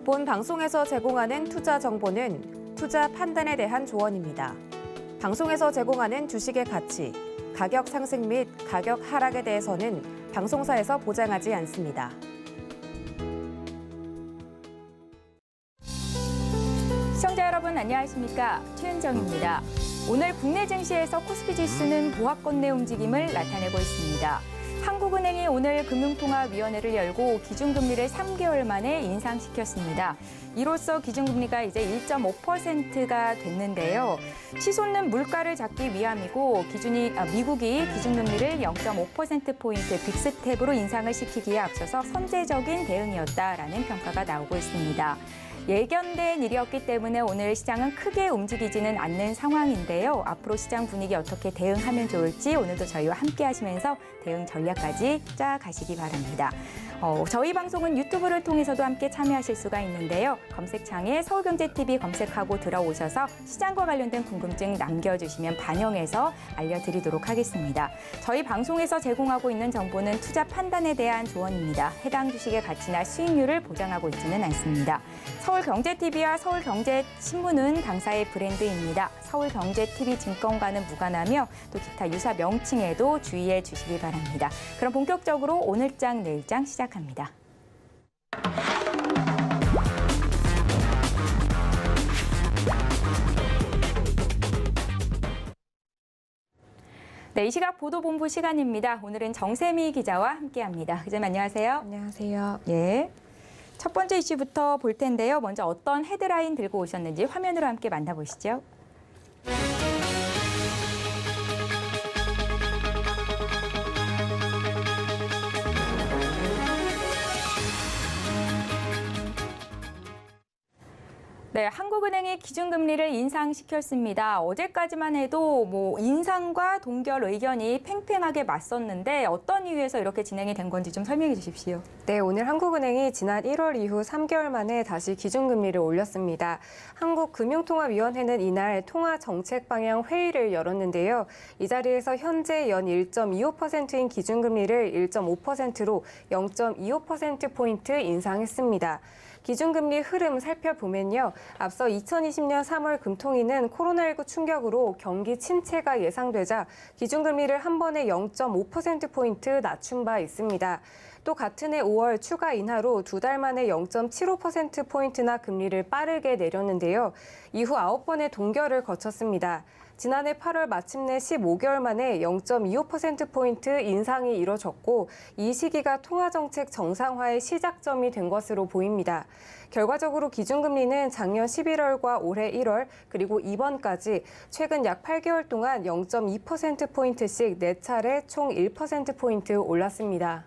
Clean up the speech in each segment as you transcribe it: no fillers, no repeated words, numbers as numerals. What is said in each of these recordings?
본 방송에서 제공하는 투자 정보는 투자 판단에 대한 조언입니다. 방송에서 제공하는 주식의 가치, 가격 상승 및 가격 하락에 대해서는 방송사에서 보장하지 않습니다. 시청자 여러분 안녕하십니까? 최은정입니다. 오늘 국내 증시에서 코스피 지수는 보합권내 움직임을 나타내고 있습니다. 한국은행이 오늘 금융통화위원회를 열고 기준금리를 3개월 만에 인상시켰습니다. 이로써 기준금리가 이제 1.5%가 됐는데요. 치솟는 물가를 잡기 위함이고 미국이 기준금리를 0.5%포인트 빅스텝으로 인상을 시키기에 앞서서 선제적인 대응이었다라는 평가가 나오고 있습니다. 예견된 일이었기 때문에 오늘 시장은 크게 움직이지는 않는 상황인데요. 앞으로 시장 분위기 어떻게 대응하면 좋을지 오늘도 저희와 함께 하시면서 대응 전략까지 짜가시기 바랍니다. 저희 방송은 유튜브를 통해서도 함께 참여하실 수가 있는데요. 검색창에 서울경제TV 검색하고 들어오셔서 시장과 관련된 궁금증 남겨주시면 반영해서 알려드리도록 하겠습니다. 저희 방송에서 제공하고 있는 정보는 투자 판단에 대한 조언입니다. 해당 주식의 가치나 수익률을 보장하고 있지는 않습니다. 서울경제TV와 서울경제신문은 당사의 브랜드입니다. 서울경제TV 증권과는 무관하며 또 기타 유사 명칭에도 주의해 주시기 바랍니다. 그럼 본격적으로 오늘장 내일장 시작합니다. 네, 이 시각 보도본부 시간입니다. 오늘은 정세미 기자와 함께합니다. 기자님 안녕하세요. 안녕하세요. 예. 첫 번째 이슈부터 볼 텐데요. 먼저 어떤 헤드라인 들고 오셨는지 화면으로 함께 만나보시죠. 네, 한국은행이 기준금리를 인상시켰습니다. 어제까지만 해도 인상과 동결 의견이 팽팽하게 맞섰는데 어떤 이유에서 이렇게 진행이 된 건지 좀 설명해 주십시오. 네, 오늘 한국은행이 지난 1월 이후 3개월 만에 다시 기준금리를 올렸습니다. 한국금융통화위원회는 이날 통화정책방향 회의를 열었는데요. 이 자리에서 현재 연 1.25%인 기준금리를 1.5%로 0.25%포인트 인상했습니다. 기준금리 흐름 살펴보면요. 앞서 2020년 3월 금통위는 코로나19 충격으로 경기 침체가 예상되자 기준금리를 한 번에 0.5%포인트 낮춘 바 있습니다. 또 같은 해 5월 추가 인하로 두 달 만에 0.75%포인트나 금리를 빠르게 내렸는데요. 이후 9번의 동결을 거쳤습니다. 지난해 8월 마침내 15개월 만에 0.25%포인트 인상이 이뤄졌고 이 시기가 통화정책 정상화의 시작점이 된 것으로 보입니다. 결과적으로 기준금리는 작년 11월과 올해 1월 그리고 이번까지 최근 약 8개월 동안 0.2%포인트씩 4차례 총 1%포인트 올랐습니다.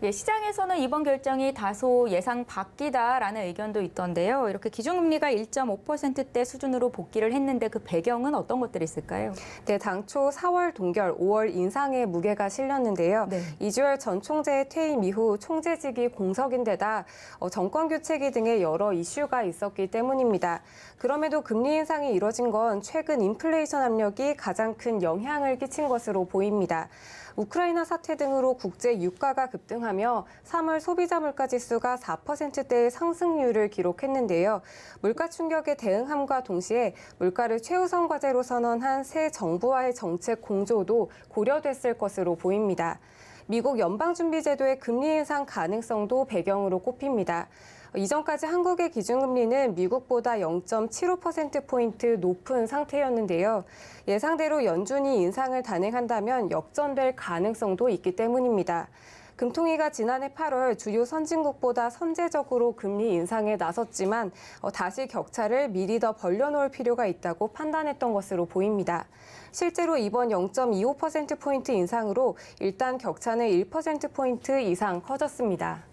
예, 시장에서는 이번 결정이 다소 예상 밖이다라는 의견도 있던데요. 이렇게 기준금리가 1.5%대 수준으로 복귀를 했는데 그 배경은 어떤 것들이 있을까요? 네, 당초 4월 동결, 5월 인상의 무게가 실렸는데요. 네. 이주열 전 총재의 퇴임 이후 총재직이 공석인데다 정권 교체기 등의 여러 이슈가 있었기 때문입니다. 그럼에도 금리 인상이 이뤄진 건 최근 인플레이션 압력이 가장 큰 영향을 끼친 것으로 보입니다. 우크라이나 사태 등으로 국제 유가가 급등하며 3월 소비자 물가지수가 4%대의 상승률을 기록했는데요. 물가 충격에 대응함과 동시에 물가를 최우선 과제로 선언한 새 정부와의 정책 공조도 고려됐을 것으로 보입니다. 미국 연방준비제도의 금리 인상 가능성도 배경으로 꼽힙니다. 이전까지 한국의 기준금리는 미국보다 0.75%포인트 높은 상태였는데요. 예상대로 연준이 인상을 단행한다면 역전될 가능성도 있기 때문입니다. 금통위가 지난해 8월 주요 선진국보다 선제적으로 금리 인상에 나섰지만 다시 격차를 미리 더 벌려놓을 필요가 있다고 판단했던 것으로 보입니다. 실제로 이번 0.25%포인트 인상으로 일단 격차는 1%포인트 이상 커졌습니다.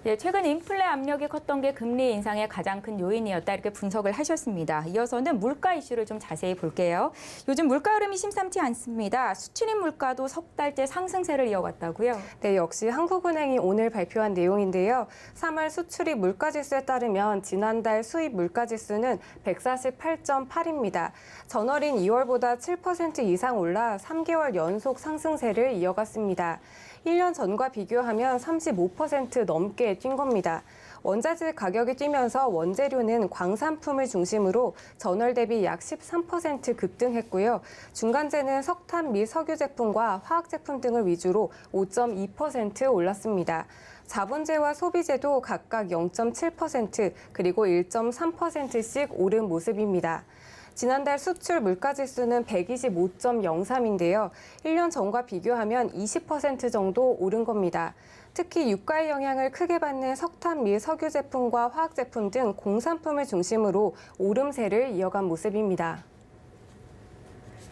예, 최근 인플레 압력이 컸던 게 금리 인상의 가장 큰 요인이었다 이렇게 분석을 하셨습니다. 이어서는 물가 이슈를 좀 자세히 볼게요. 요즘 물가 흐름이 심상치 않습니다. 수출입 물가도 석 달째 상승세를 이어갔다고요? 네, 역시 한국은행이 오늘 발표한 내용인데요. 3월 수출입 물가지수에 따르면 지난달 수입 물가지수는 148.8입니다. 전월인 2월보다 7% 이상 올라 3개월 연속 상승세를 이어갔습니다. 1년 전과 비교하면 35% 넘게 뛴 겁니다. 원자재 가격이 뛰면서 원재료는 광산품을 중심으로 전월 대비 약 13% 급등했고요. 중간재는 석탄 및 석유 제품과 화학 제품 등을 위주로 5.2% 올랐습니다. 자본재와 소비재도 각각 0.7% 그리고 1.3%씩 오른 모습입니다. 지난달 수출 물가지수는 125.03인데요. 1년 전과 비교하면 20% 정도 오른 겁니다. 특히 유가의 영향을 크게 받는 석탄 및 석유 제품과 화학 제품 등 공산품을 중심으로 오름세를 이어간 모습입니다.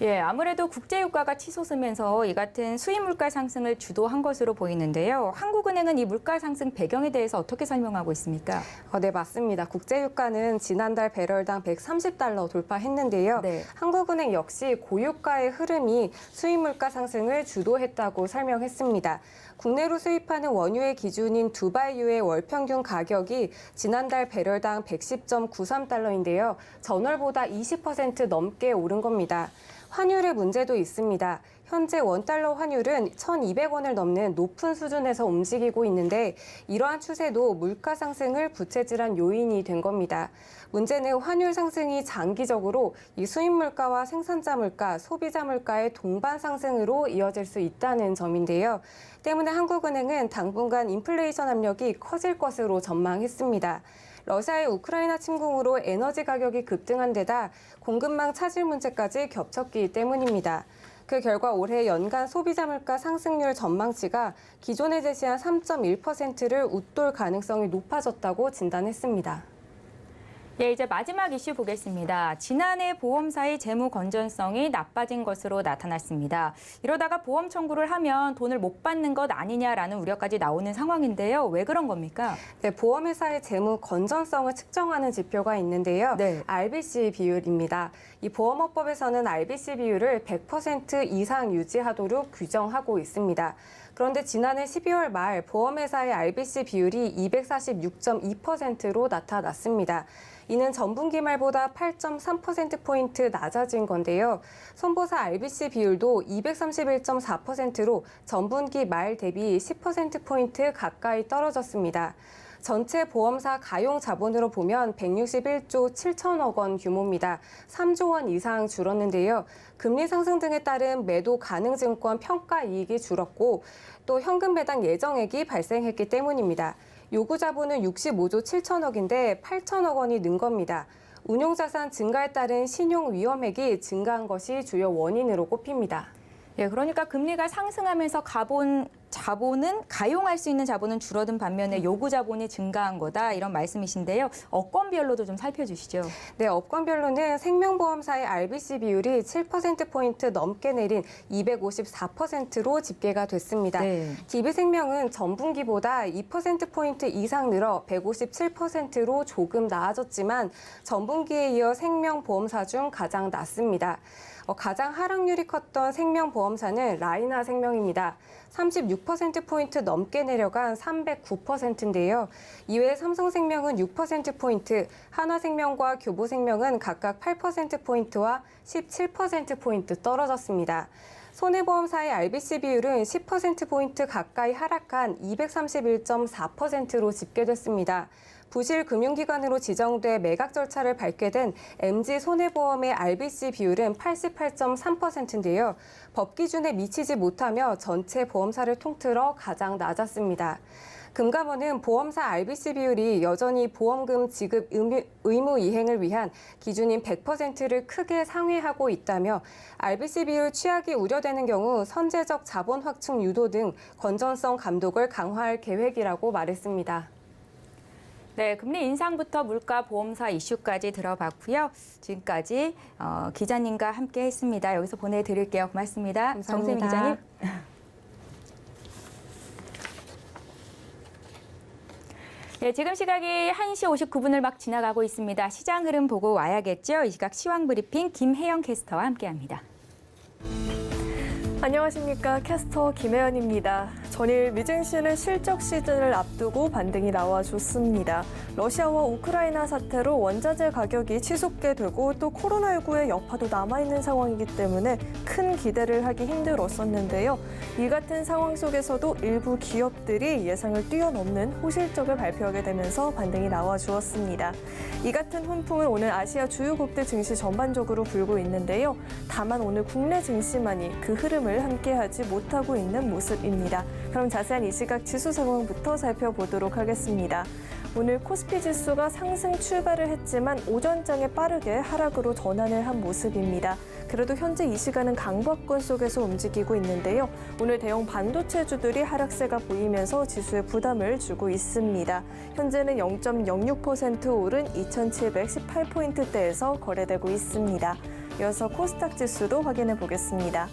예, 아무래도 국제유가가 치솟으면서 이 같은 수입 물가 상승을 주도한 것으로 보이는데요. 한국은행은 이 물가 상승 배경에 대해서 어떻게 설명하고 있습니까? 네, 맞습니다. 국제유가는 지난달 배럴당 130달러 돌파했는데요. 네. 한국은행 역시 고유가의 흐름이 수입 물가 상승을 주도했다고 설명했습니다. 국내로 수입하는 원유의 기준인 두바이유의 월 평균 가격이 지난달 배럴당 110.93달러인데요. 전월보다 20% 넘게 오른 겁니다. 환율의 문제도 있습니다. 현재 원달러 환율은 1,200원을 넘는 높은 수준에서 움직이고 있는데 이러한 추세도 물가 상승을 부채질한 요인이 된 겁니다. 문제는 환율 상승이 장기적으로 이 수입 물가와 생산자 물가, 소비자 물가의 동반 상승으로 이어질 수 있다는 점인데요. 때문에 한국은행은 당분간 인플레이션 압력이 커질 것으로 전망했습니다. 러시아의 우크라이나 침공으로 에너지 가격이 급등한 데다 공급망 차질 문제까지 겹쳤기 때문입니다. 그 결과 올해 연간 소비자 물가 상승률 전망치가 기존에 제시한 3.1%를 웃돌 가능성이 높아졌다고 진단했습니다. 예, 이제 마지막 이슈 보겠습니다. 지난해 보험사의 재무 건전성이 나빠진 것으로 나타났습니다. 이러다가 보험 청구를 하면 돈을 못 받는 것 아니냐라는 우려까지 나오는 상황인데요. 왜 그런 겁니까? 네, 보험회사의 재무 건전성을 측정하는 지표가 있는데요. 네. RBC 비율입니다. 이 보험업법에서는 RBC 비율을 100% 이상 유지하도록 규정하고 있습니다. 그런데 지난해 12월 말 보험회사의 RBC 비율이 246.2%로 나타났습니다. 이는 전분기 말보다 8.3%포인트 낮아진 건데요. 손보사 RBC 비율도 231.4%로 전분기 말 대비 10%포인트 가까이 떨어졌습니다. 전체 보험사 가용 자본으로 보면 161조 7천억 원 규모입니다. 3조 원 이상 줄었는데요. 금리 상승 등에 따른 매도 가능 증권 평가 이익이 줄었고 또 현금 배당 예정액이 발생했기 때문입니다. 요구 자본은 65조 7천억인데 8천억 원이 는 겁니다. 운용자산 증가에 따른 신용 위험액이 증가한 것이 주요 원인으로 꼽힙니다. 예, 그러니까 금리가 상승하면서 자본은 가용할 수 있는 자본은 줄어든 반면에 요구 자본이 증가한 거다 이런 말씀이신데요. 업권별로도 좀 살펴주시죠. 네, 업권별로는 생명보험사의 RBC 비율이 7%포인트 넘게 내린 254%로 집계가 됐습니다. 네. DB생명은 전분기보다 2%포인트 이상 늘어 157%로 조금 나아졌지만 전분기에 이어 생명보험사 중 가장 낮습니다. 가장 하락률이 컸던 생명보험사는 라이나 생명입니다. 36%포인트 넘게 내려간 309%인데요. 이외에 삼성생명은 6%포인트, 한화생명과 교보생명은 각각 8%포인트와 17%포인트 떨어졌습니다. 손해보험사의 RBC 비율은 10%포인트 가까이 하락한 231.4%로 집계됐습니다. 부실 금융기관으로 지정돼 매각 절차를 밟게 된 MG손해보험의 RBC 비율은 88.3%인데요. 법 기준에 미치지 못하며 전체 보험사를 통틀어 가장 낮았습니다. 금감원은 보험사 RBC 비율이 여전히 보험금 지급 의무 이행을 위한 기준인 100%를 크게 상회하고 있다며 RBC 비율 취약이 우려되는 경우 선제적 자본 확충 유도 등 건전성 감독을 강화할 계획이라고 말했습니다. 네, 금리 인상부터 물가, 보험사 이슈까지 들어봤고요. 지금까지 기자님과 함께했습니다. 여기서 보내드릴게요. 고맙습니다. 감사합니다. 정세미 기자님. 네, 지금 시각이 1시 59분을 막 지나가고 있습니다. 시장 흐름 보고 와야겠죠. 이 시각 시황 브리핑 김혜영 캐스터와 함께합니다. 안녕하십니까. 캐스터 김혜연입니다. 전일 미증시는 실적 시즌을 앞두고 반등이 나와줬습니다. 러시아와 우크라이나 사태로 원자재 가격이 치솟게 되고 또 코로나19의 여파도 남아있는 상황이기 때문에 큰 기대를 하기 힘들었었는데요. 이 같은 상황 속에서도 일부 기업들이 예상을 뛰어넘는 호실적을 발표하게 되면서 반등이 나와주었습니다. 이 같은 훈풍은 오늘 아시아 주요국들 증시 전반적으로 불고 있는데요. 다만 오늘 국내 증시만이 그 흐름을 함께하지 못하고 있는 모습입니다. 그럼 자세한 이 시각 지수 상황부터 살펴보도록 하겠습니다. 오늘 코스피 지수가 상승 출발을 했지만 오전장에 빠르게 하락으로 전환을 한 모습입니다. 그래도 현재 이 시간은 강박권 속에서 움직이고 있는데요. 오늘 대형 반도체주들이 하락세가 보이면서 지수에 부담을 주고 있습니다. 현재는 0.06% 오른 2718포인트대에서 거래되고 있습니다. 이어서 코스닥 지수도 확인해 보겠습니다.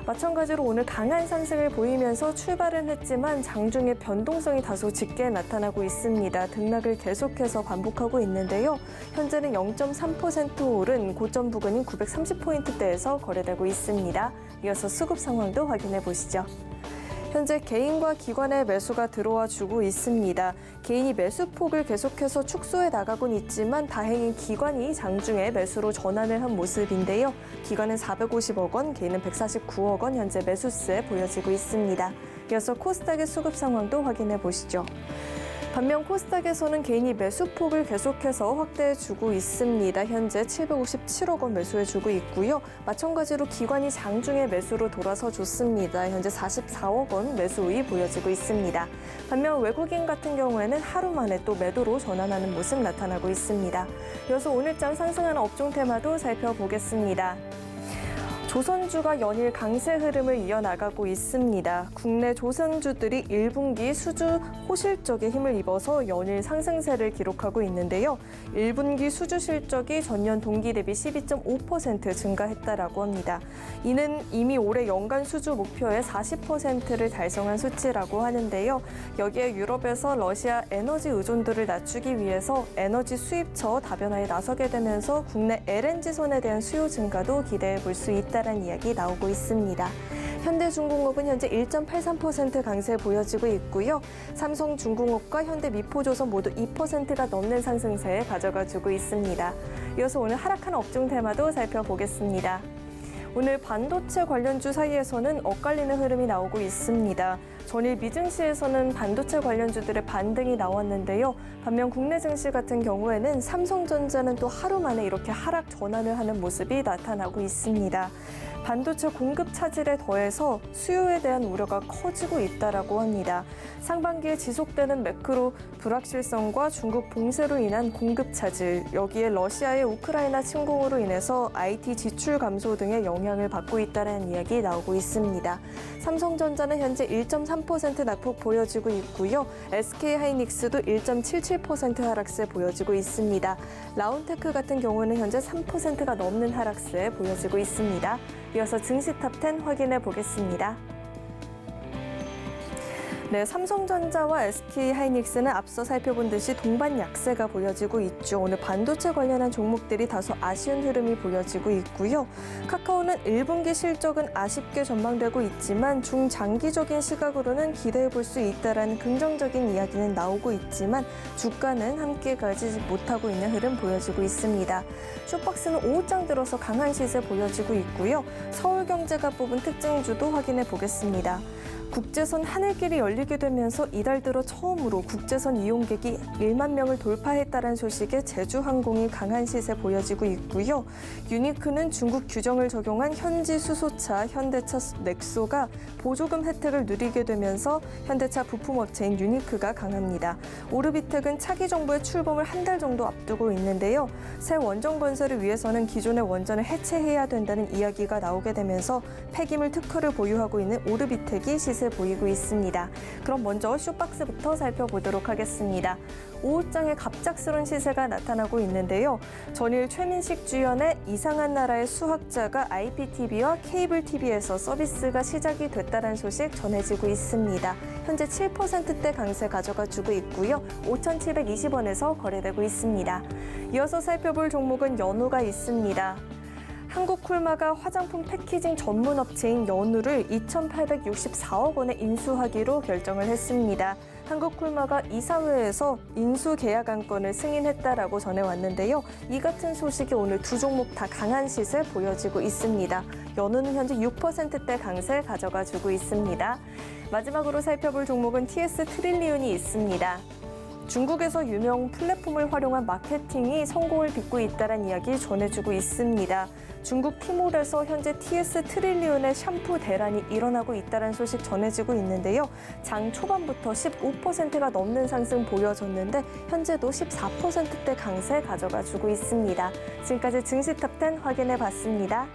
마찬가지로 오늘 강한 상승을 보이면서 출발은 했지만 장중에 변동성이 다소 짙게 나타나고 있습니다. 등락을 계속해서 반복하고 있는데요. 현재는 0.3% 오른 고점 부근인 930포인트대에서 거래되고 있습니다. 이어서 수급 상황도 확인해 보시죠. 현재 개인과 기관의 매수가 들어와 주고 있습니다. 개인이 매수폭을 계속해서 축소해 나가곤 있지만 다행히 기관이 장중에 매수로 전환을 한 모습인데요. 기관은 450억 원, 개인은 149억 원 현재 매수세 보여지고 있습니다. 이어서 코스닥의 수급 상황도 확인해 보시죠. 반면 코스닥에서는 개인이 매수폭을 계속해서 확대해주고 있습니다. 현재 757억 원 매수해주고 있고요. 마찬가지로 기관이 장중에 매수로 돌아서 줬습니다. 현재 44억 원 매수의 보여지고 있습니다. 반면 외국인 같은 경우에는 하루 만에 또 매도로 전환하는 모습 나타나고 있습니다. 이어서 오늘장 상승하는 업종 테마도 살펴보겠습니다. 조선주가 연일 강세 흐름을 이어나가고 있습니다. 국내 조선주들이 1분기 수주 호실적에 힘을 입어서 연일 상승세를 기록하고 있는데요. 1분기 수주 실적이 전년 동기 대비 12.5% 증가했다라고 합니다. 이는 이미 올해 연간 수주 목표의 40%를 달성한 수치라고 하는데요. 여기에 유럽에서 러시아 에너지 의존도를 낮추기 위해서 에너지 수입처 다변화에 나서게 되면서 국내 LNG선에 대한 수요 증가도 기대해 볼 수 있다. 라는 이야기 나오고 있습니다. 현대중공업은 현재 1.83% 강세 보여지고 있고요. 삼성중공업과 현대미포조선 모두 2%가 넘는 상승세에 가져가주고 있습니다. 이어서 오늘 하락한 업종 테마도 살펴보겠습니다. 오늘 반도체 관련주 사이에서는 엇갈리는 흐름이 나오고 있습니다. 전일 미증시에서는 반도체 관련주들의 반등이 나왔는데요. 반면 국내 증시 같은 경우에는 삼성전자는 또 하루 만에 이렇게 하락 전환을 하는 모습이 나타나고 있습니다. 반도체 공급 차질에 더해서 수요에 대한 우려가 커지고 있다라고 합니다. 상반기에 지속되는 매크로 불확실성과 중국 봉쇄로 인한 공급 차질, 여기에 러시아의 우크라이나 침공으로 인해서 IT 지출 감소 등의 영향을 받고 있다는 이야기 나오고 있습니다. 삼성전자는 현재 1.3% 낙폭 보여지고 있고요. SK하이닉스도 1.77% 하락세 보여지고 있습니다. 라운테크 같은 경우는 현재 3%가 넘는 하락세 보여지고 있습니다. 이어서 증시 탑10 확인해 보겠습니다. 네, 삼성전자와 SK하이닉스는 앞서 살펴본 듯이 동반 약세가 보여지고 있죠. 오늘 반도체 관련한 종목들이 다소 아쉬운 흐름이 보여지고 있고요. 카카오는 1분기 실적은 아쉽게 전망되고 있지만 중장기적인 시각으로는 기대해 볼 수 있다라는 긍정적인 이야기는 나오고 있지만 주가는 함께 가지 못하고 있는 흐름 보여지고 있습니다. 쇼박스는 오후장 들어서 강한 시세 보여지고 있고요. 서울경제가 뽑은 특징주도 확인해 보겠습니다. 국제선 하늘길이 열리게 되면서 이달 들어 처음으로 국제선 이용객이 1만 명을 돌파했다는 소식에 제주항공이 강한 시세 보여지고 있고요. 유니크는 중국 규정을 적용한 현지 수소차 현대차 넥소가 보조금 혜택을 누리게 되면서 현대차 부품업체인 유니크가 강합니다. 오르비텍은 차기 정부의 출범을 한 달 정도 앞두고 있는데요. 새 원전 건설을 위해서는 기존의 원전을 해체해야 된다는 이야기가 나오게 되면서 폐기물 특허를 보유하고 있는 오르비텍이 시세 보이고 있습니다. 그럼 먼저 쇼박스부터 살펴보도록 하겠습니다. 오후장에 갑작스런 시세가 나타나고 있는데요. 전일 최민식 주연의 이상한 나라의 수학자가 IPTV와 케이블 TV에서 서비스가 시작이 됐다는 소식 전해지고 있습니다. 현재 7%대 강세 가져가주고 있고요. 5,720원에서 거래되고 있습니다. 이어서 살펴볼 종목은 연호가 있습니다. 한국쿨마가 화장품 패키징 전문 업체인 연우를 2,864억 원에 인수하기로 결정을 했습니다. 한국쿨마가 이사회에서 인수 계약 안건을 승인했다라고 전해왔는데요. 이 같은 소식이 오늘 두 종목 다 강한 시세 보여지고 있습니다. 연우는 현재 6%대 강세 가져가주고 있습니다. 마지막으로 살펴볼 종목은 TS 트릴리온이 있습니다. 중국에서 유명 플랫폼을 활용한 마케팅이 성공을 빚고 있다는 이야기 전해주고 있습니다. 중국 티몰에서 현재 TS 트릴리온의 샴푸 대란이 일어나고 있다는 소식 전해지고 있는데요. 장 초반부터 15%가 넘는 상승 보여졌는데 현재도 14%대 강세 가져가주고 있습니다. 지금까지 증시 탑10 확인해봤습니다.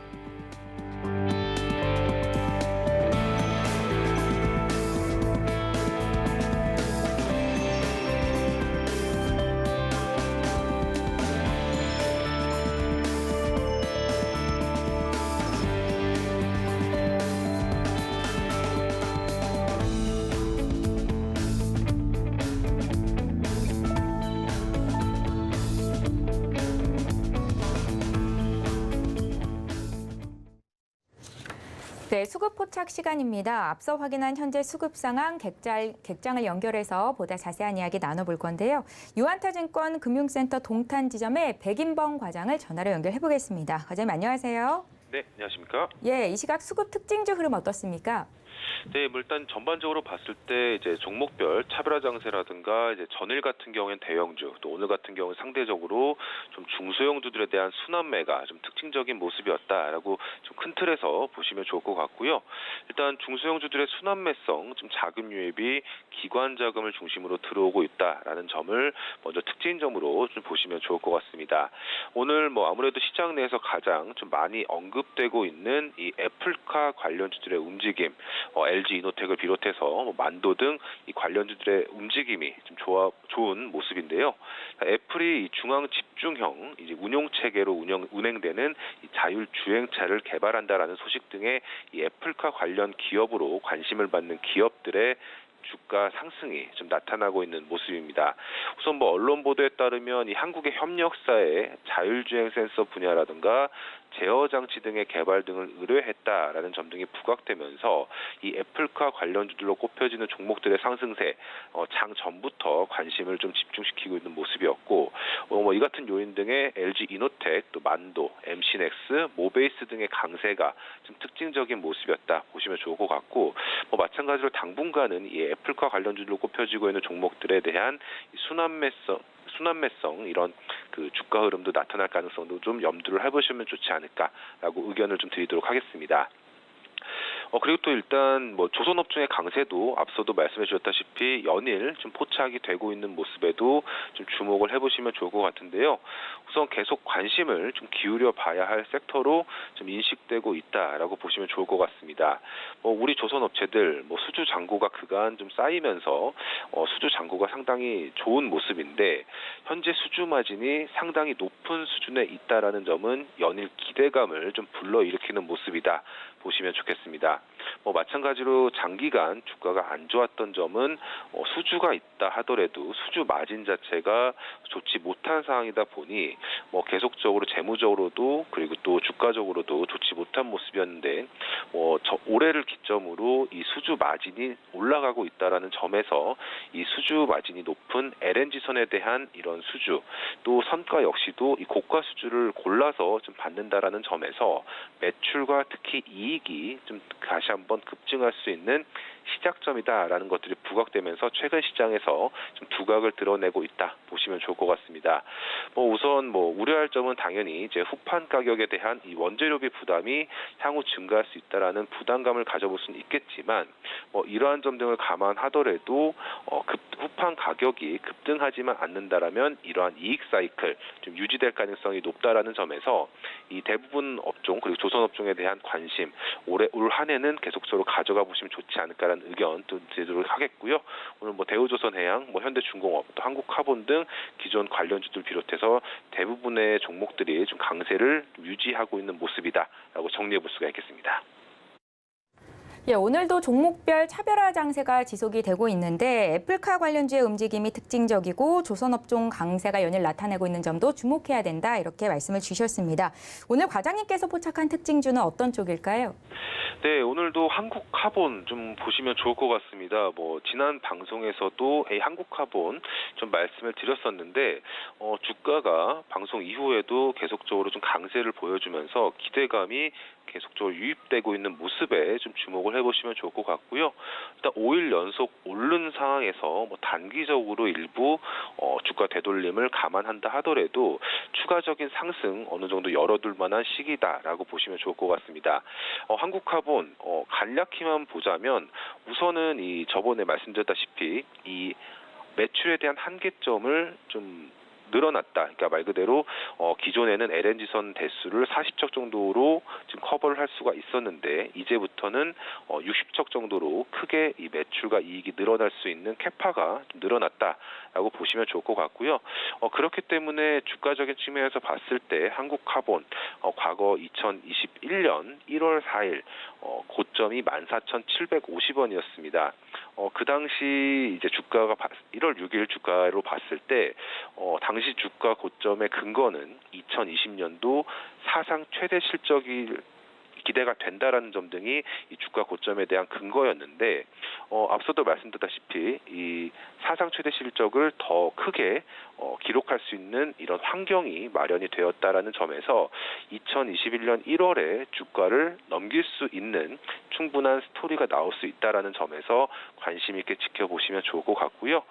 네, 수급 포착 시간입니다. 앞서 확인한 현재 수급 상황, 객장을 연결해서 보다 자세한 이야기 나눠볼 건데요. 유한타증권 금융센터 동탄 지점의 백인범 과장을 전화로 연결해 보겠습니다. 과장님 안녕하세요. 네, 안녕하십니까? 예, 이 시각 수급 특징주 흐름 어떻습니까? 네, 뭐 일단 전반적으로 봤을 때 이제 종목별 차별화 장세라든가 이제 전일 같은 경우엔 대형주, 또 오늘 같은 경우는 상대적으로 좀 중소형주들에 대한 순환매가 좀 특징적인 모습이었다라고 좀 큰 틀에서 보시면 좋을 것 같고요. 일단 중소형주들의 순환매성, 좀 자금 유입이 기관 자금을 중심으로 들어오고 있다라는 점을 먼저 특징점으로 좀 보시면 좋을 것 같습니다. 오늘 뭐 아무래도 시장 내에서 가장 좀 많이 언급되고 있는 이 애플카 관련주들의 움직임, LG 이노텍을 비롯해서 뭐 만도 등 이 관련주들의 움직임이 좀 좋은 모습인데요. 애플이 이 중앙 집중형 이제 운용 체계로 운행되는 이 자율 주행차를 개발한다라는 소식 등의 이 애플카 관련 기업으로 관심을 받는 기업들의 주가 상승이 좀 나타나고 있는 모습입니다. 우선 뭐 언론 보도에 따르면 이 한국의 협력사의 자율주행 센서 분야라든가 제어 장치 등의 개발 등을 의뢰했다라는 점 등이 부각되면서 이 애플카 관련주들로 꼽혀지는 종목들의 상승세 장 전부터 관심을 좀 집중시키고 있는 모습이었고 뭐 이 같은 요인 등의 LG 이노텍, 또 만도, MC넥스, 모베이스 등의 강세가 좀 특징적인 모습이었다 보시면 좋을 것 같고 뭐 마찬가지로 당분간은 이 애플카 관련주들로 꼽혀지고 있는 종목들에 대한 순환매성 이런 그 주가 흐름도 나타날 가능성도 좀 염두를 해보시면 좋지 않을까라고 의견을 좀 드리도록 하겠습니다. 그리고 또 일단 뭐 조선업종의 강세도 앞서도 말씀해 주셨다시피 연일 좀 포착이 되고 있는 모습에도 좀 주목을 해보시면 좋을 것 같은데요. 우선 계속 관심을 좀 기울여 봐야 할 섹터로 좀 인식되고 있다라고 보시면 좋을 것 같습니다. 우리 조선업체들 수주 잔고가 그간 좀 쌓이면서 수주 잔고가 상당히 좋은 모습인데 현재 수주 마진이 상당히 높은 수준에 있다라는 점은 연일 기대감을 좀 불러일으키는 모습이다 보시면 좋겠습니다. 마찬가지로 장기간 주가가 안 좋았던 점은 수주가 있다 하더라도 수주 마진 자체가 좋지 못한 상황이다 보니 계속적으로 재무적으로도 그리고 또 주가적으로도 좋지 못한 모습이었는데 올해를 기점으로 이 수주 마진이 올라가고 있다라는 점에서 이 수주 마진이 높은 LNG선에 대한 이런 수주 또 선가 역시도 이 고가 수주를 골라서 좀 받는다라는 점에서 매출과 특히 이익이 좀 다시 한번 급증할 수 있는 시작점이다라는 것들이 부각되면서 최근 시장에서 좀 두각을 드러내고 있다 보시면 좋을 것 같습니다. 우선 우려할 점은 당연히 이제 후판 가격에 대한 이 원재료비 부담이 향후 증가할 수 있다라는 부담감을 가져볼 수는 있겠지만 이러한 점 등을 감안하더라도 후판 가격이 급등하지만 않는다라면 이러한 이익 사이클 좀 유지될 가능성이 높다라는 점에서 이 대부분 업종 그리고 조선업종에 대한 관심 올 한 해는 계속적으로 가져가 보시면 좋지 않을까라는 의견 또 드리도록 하겠고요. 오늘 현대중공업, 현대중공업, 또 한국카본 등 기존 관련주들 비롯해서 대부분의 종목들이 좀 강세를 유지하고 있는 모습이다라고 정리해 볼 수가 있겠습니다. 예, 오늘도 종목별 차별화 장세가 지속이 되고 있는데 애플카 관련주의 움직임이 특징적이고 조선업종 강세가 연일 나타내고 있는 점도 주목해야 된다 이렇게 말씀을 주셨습니다. 오늘 과장님께서 포착한 특징주는 어떤 쪽일까요? 네, 오늘도 한국카본 좀 보시면 좋을 것 같습니다. 지난 방송에서도 한국카본 좀 말씀을 드렸었는데 주가가 방송 이후에도 계속적으로 좀 강세를 보여주면서 기대감이 계속적으로 유입되고 있는 모습에 좀 주목을 해보시면 좋을 것 같고요. 일단 5일 연속 오른 상황에서 단기적으로 일부 주가 되돌림을 감안한다 하더라도 추가적인 상승 어느 정도 열어둘 만한 시기다라고 보시면 좋을 것 같습니다. 한국카본 간략히만 보자면 우선은 이 저번에 말씀드렸다시피 이 매출에 대한 한계점을 좀 늘어났다. 그러니까 말 그대로 기존에는 LNG선 대수를 40척 정도로 지금 커버를 할 수가 있었는데 이제부터는 60척 정도로 크게 이 매출과 이익이 늘어날 수 있는 캐파가 좀 늘어났다라고 보시면 좋을 것 같고요. 그렇기 때문에 주가적인 측면에서 봤을 때 한국카본 과거 2021년 1월 4일 고점이 14,750원이었습니다. 그 당시 이제 주가가 1월 6일 주가로 봤을 때 당시 주가 고점의 근거는 2020년도 사상 최대 실적이 기대가 된다라는 점 등이 이 주가 고점에 대한 근거였는데 앞서도 말씀드렸다시피 이 사상 최대 실적을 더 크게 기록할 수 있는 이런 환경이 마련이 되었다라는 점에서 2021년 1월에 주가를 넘길 수 있는 충분한 스토리가 나올 수 있다라는 점에서 관심 있게 지켜보시면 좋을 것 같고요.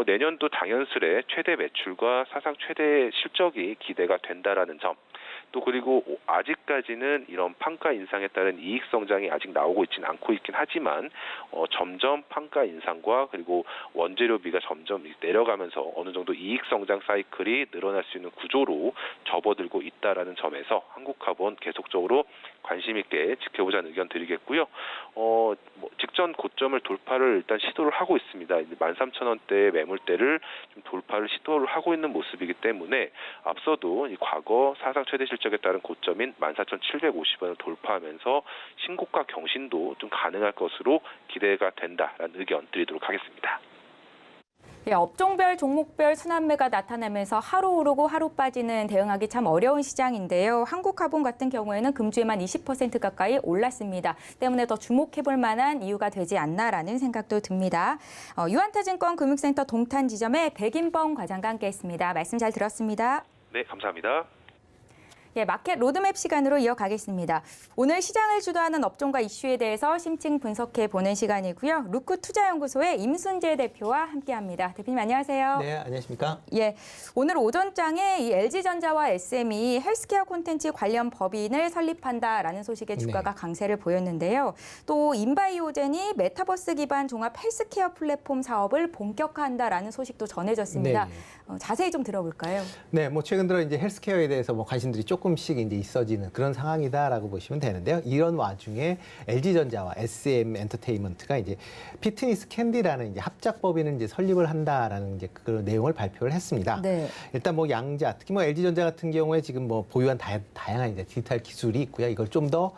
내년도 당연스레 최대 매출과 사상 최대 실적이 기대가 된다라는 점. 또 그리고 아직까지는 이런 판가 인상에 따른 이익 성장이 아직 나오고 있지는 않고 있긴 하지만 점점 판가 인상과 그리고 원재료비가 점점 내려가면서 어느 정도 이익 성장 사이클이 늘어날 수 있는 구조로 접어들고 있다라는 점에서 한국카본 계속적으로 관심 있게 지켜보자는 의견 드리겠고요. 직전 고점을 돌파를 일단 시도를 하고 있습니다. 13,000원대의 매물대를 좀 돌파를 시도를 하고 있는 모습이기 때문에 앞서도 이 과거 사상 최대 실적에 따른 고점인 14,750원을 돌파하면서 신고가 경신도 좀 가능할 것으로 기대가 된다라는 의견 드리도록 하겠습니다. 예, 업종별, 종목별 순환매가 나타나면서 하루 오르고 하루 빠지는 대응하기 참 어려운 시장인데요. 한국카본 같은 경우에는 금주에만 20% 가까이 올랐습니다. 때문에 더 주목해볼 만한 이유가 되지 않나라는 생각도 듭니다. 유한타증권 금융센터 동탄 지점의 백인범 과장과 함께했습니다. 말씀 잘 들었습니다. 네, 감사합니다. 예, 마켓 로드맵 시간으로 이어가겠습니다. 오늘 시장을 주도하는 업종과 이슈에 대해서 심층 분석해 보는 시간이고요. 루크 투자연구소의 임순재 대표와 함께합니다. 대표님 안녕하세요. 네, 안녕하십니까? 예, 오늘 오전장에 이 LG전자와 SM이 헬스케어 콘텐츠 관련 법인을 설립한다라는 소식에 주가가 강세를 보였는데요. 또 인바이오젠이 메타버스 기반 종합 헬스케어 플랫폼 사업을 본격화한다라는 소식도 전해졌습니다. 자세히 좀 들어볼까요? 네, 최근 들어 이제 헬스케어에 대해서 관심들이 조금씩 이제 있어지는 그런 상황이다라고 보시면 되는데요. 이런 와중에 LG전자와 SM 엔터테인먼트가 이제 피트니스 캔디라는 이제 합작 법인을 이제 설립을 한다라는 이제 그 내용을 발표를 했습니다. 네. 일단 양자, 특히 LG전자 같은 경우에 지금 보유한 다양한 이제 디지털 기술이 있고요. 이걸 좀 더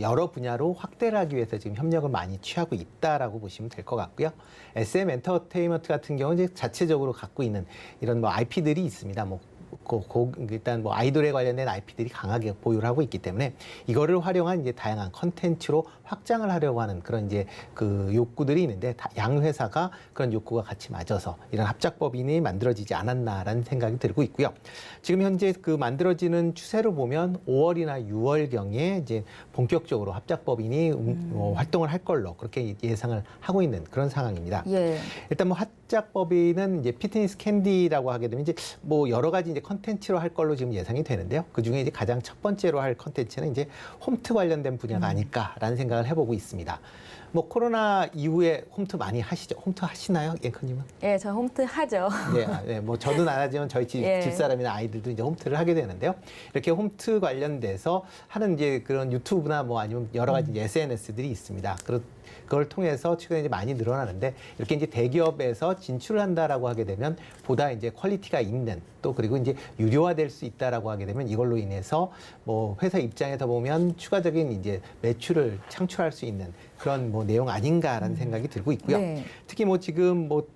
여러 분야로 확대를 하기 위해서 지금 협력을 많이 취하고 있다라고 보시면 될 것 같고요. SM 엔터테인먼트 같은 경우는 이제 자체적으로 갖고 있는 이런 IP들이 있습니다. 일단 아이돌에 관련된 IP들이 강하게 보유를 하고 있기 때문에 이거를 활용한 이제 다양한 컨텐츠로 확장을 하려고 하는 그런 이제 그 욕구들이 있는데 양 회사가 그런 욕구가 같이 맞아서 이런 합작법인이 만들어지지 않았나라는 생각이 들고 있고요. 지금 현재 그 만들어지는 추세로 보면 5월이나 6월경에 이제 본격적으로 합작법인이 활동을 할 걸로 그렇게 예상을 하고 있는 그런 상황입니다. 예. 일단 합작법인은 이제 피트니스 캔디라고 하게 되면 이제 여러 가지 이제 컨텐츠로 할 걸로 지금 예상이 되는데요. 그 중에 이제 가장 첫 번째로 할 컨텐츠는 이제 홈트 관련된 분야가 아닐까라는 생각을 해보고 있습니다. 코로나 이후에 홈트 많이 하시죠? 홈트 하시나요, 앵커님은? 예, 저 홈트 하죠. 네, 저는 안 하지만 저희 집사람이나 아이들도 이제 홈트를 하게 되는데요. 이렇게 홈트 관련돼서 하는 이제 그런 유튜브나 아니면 여러 가지 이제 SNS들이 있습니다. 그걸 통해서 최근에 이제 많이 늘어나는데 이렇게 이제 대기업에서 진출을 한다라고 하게 되면 보다 이제 퀄리티가 있는 또 그리고 이제 유료화될 수 있다라고 하게 되면 이걸로 인해서 회사 입장에서 보면 추가적인 이제 매출을 창출할 수 있는 그런 뭐 내용 아닌가라는 생각이 들고 있고요. 네. 특히 뭐 지금 뭐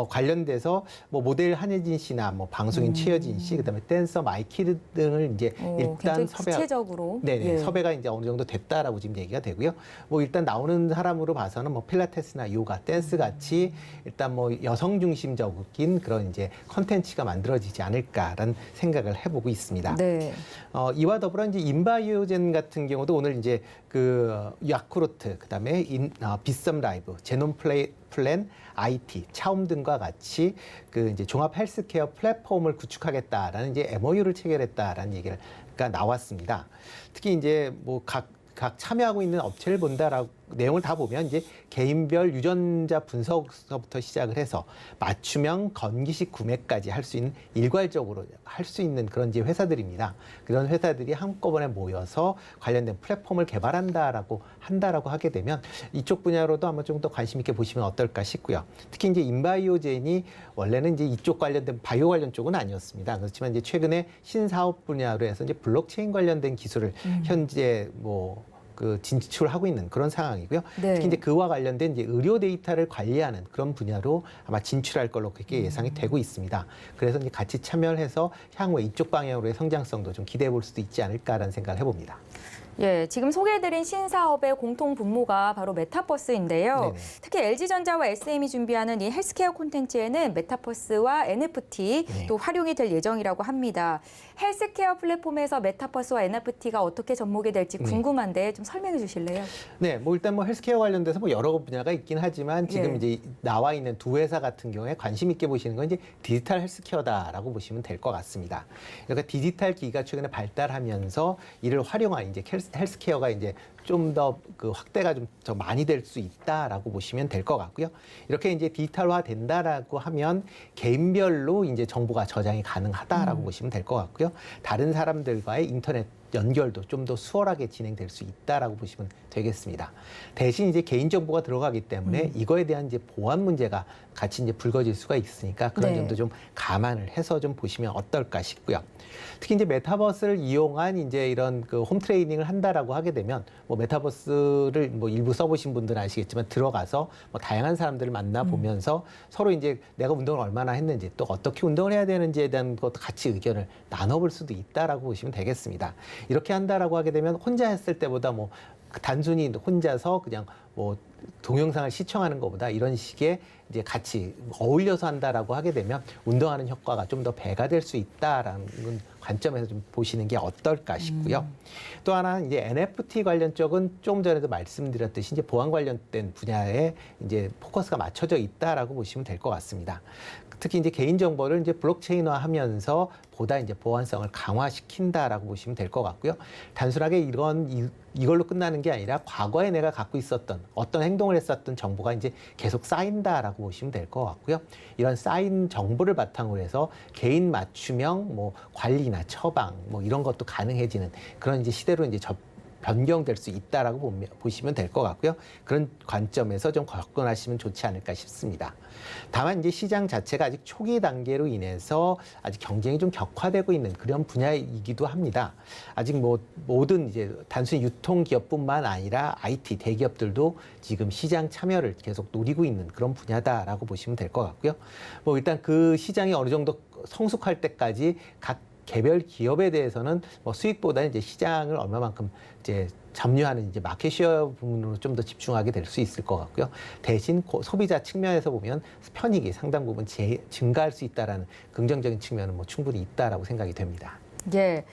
관련돼서 뭐 모델 한혜진 씨나 뭐 방송인 최여진 씨, 그다음에 댄서 마이키드 등을 이제 일단 굉장히 섭외, 구체적으로 네네, 예. 섭외가 이제 어느 정도 됐다라고 지금 얘기가 되고요. 뭐 일단 나오는 사람으로 봐서는 뭐 필라테스나 요가, 댄스 같이 일단 뭐 여성 중심적인 그런 이제 컨텐츠가 만들어지지 않을까라는 생각을 해보고 있습니다. 네. 이와 더불어 이제 인바이오젠 같은 경우도 오늘 이제 그 야쿠르트, 그다음에 비썸 라이브, 제논 플랜, IT, 차움 등과 같이 그 이제 종합 헬스케어 플랫폼을 구축하겠다라는 이제 MOU를 체결했다라는 얘기가 나왔습니다. 특히 이제 뭐 각 참여하고 있는 업체를 본다라고 내용을 다 보면 이제 개인별 유전자 분석서부터 시작을 해서 맞춤형 건기식 구매까지 할 수 있는 일괄적으로 할 수 있는 그런 이제 회사들입니다. 그런 회사들이 한꺼번에 모여서 관련된 플랫폼을 개발한다라고 하게 되면 이쪽 분야로도 한번 좀 더 관심 있게 보시면 어떨까 싶고요. 특히 이제 인바이오젠이 원래는 이제 이쪽 관련된 바이오 관련 쪽은 아니었습니다. 그렇지만 이제 최근에 신사업 분야로 해서 이제 블록체인 관련된 기술을 현재 뭐 그 진출하고 있는 그런 상황이고요. 네. 특히 이제 그와 관련된 이제 의료 데이터를 관리하는 그런 분야로 아마 진출할 걸로 그렇게 예상이 되고 있습니다. 그래서 이제 같이 참여를 해서 향후에 이쪽 방향으로의 성장성도 좀 기대해 볼 수도 있지 않을까라는 생각을 해봅니다. 예, 지금 소개해드린 신사업의 공통 분모가 바로 메타버스인데요. 네네. 특히 LG전자와 SM이 준비하는 이 헬스케어 콘텐츠에는 메타버스와 NFT 네. 또 활용이 될 예정이라고 합니다. 헬스케어 플랫폼에서 메타버스와 NFT가 어떻게 접목이 될지 궁금한데 좀 설명해 주실래요? 네, 뭐 일단 뭐 헬스케어 관련돼서 뭐 여러 분야가 있긴 하지만 지금 예. 이제 나와 있는 두 회사 같은 경우에 관심 있게 보시는 건 이제 디지털 헬스케어다라고 보시면 될 것 같습니다. 그러니까 디지털 기기가 최근에 발달하면서 이를 활용한 이제 헬스케어가 이제 좀 더 그 확대가 좀 더 많이 될 수 있다라고 보시면 될 것 같고요. 이렇게 이제 디지털화 된다라고 하면 개인별로 이제 정보가 저장이 가능하다라고 보시면 될 것 같고요. 다른 사람들과의 인터넷 연결도 좀 더 수월하게 진행될 수 있다라고 보시면 되겠습니다. 대신 이제 개인정보가 들어가기 때문에 이거에 대한 이제 보안 문제가 같이 이제 불거질 수가 있으니까 그런 네. 점도 좀 감안을 해서 좀 보시면 어떨까 싶고요. 특히 이제 메타버스를 이용한 이제 이런 그 홈 트레이닝을 한다라고 하게 되면 뭐 메타버스를 뭐 일부 써보신 분들은 아시겠지만 들어가서 뭐 다양한 사람들을 만나보면서 서로 이제 내가 운동을 얼마나 했는지 또 어떻게 운동을 해야 되는지에 대한 것도 같이 의견을 나눠볼 수도 있다라고 보시면 되겠습니다. 이렇게 한다라고 하게 되면 혼자 했을 때보다 뭐 단순히 혼자서 그냥 뭐 동영상을 시청하는 것보다 이런 식의 이제 같이 어울려서 한다라고 하게 되면 운동하는 효과가 좀 더 배가 될 수 있다라는 관점에서 좀 보시는 게 어떨까 싶고요. 또 하나는 이제 NFT 관련 쪽은 조금 전에도 말씀드렸듯이 이제 보안 관련된 분야에 이제 포커스가 맞춰져 있다라고 보시면 될 것 같습니다. 특히 이제 개인정보를 이제 블록체인화하면서 보다 이제 보안성을 강화시킨다라고 보시면 될 것 같고요. 단순하게 이걸로 끝나는 게 아니라 과거에 내가 갖고 있었던 어떤 행동을 했었던 정보가 이제 계속 쌓인다라고 보시면 될 것 같고요. 이런 쌓인 정보를 바탕으로 해서 개인 맞춤형 뭐 관리나 처방 뭐 이런 것도 가능해지는 그런 이제 시대로 이제 변경될 수 있다라고 보시면 될 것 같고요. 그런 관점에서 좀 접근하시면 좋지 않을까 싶습니다. 다만 이제 시장 자체가 아직 초기 단계로 인해서 아직 경쟁이 좀 격화되고 있는 그런 분야이기도 합니다. 아직 뭐 모든 이제 단순히 유통기업뿐만 아니라 IT 대기업들도 지금 시장 참여를 계속 노리고 있는 그런 분야다라고 보시면 될 것 같고요. 뭐 일단 그 시장이 어느 정도 성숙할 때까지 각 개별 기업에 대해서는 뭐 수익보다는 이제 시장을 얼마만큼 이제 점유하는 이제 마켓쉐어 부분으로 좀 더 집중하게 될 수 있을 것 같고요. 대신 소비자 측면에서 보면 편익이 상당 부분 증가할 수 있다라는 긍정적인 측면은 뭐 충분히 있다라고 생각이 됩니다. 예.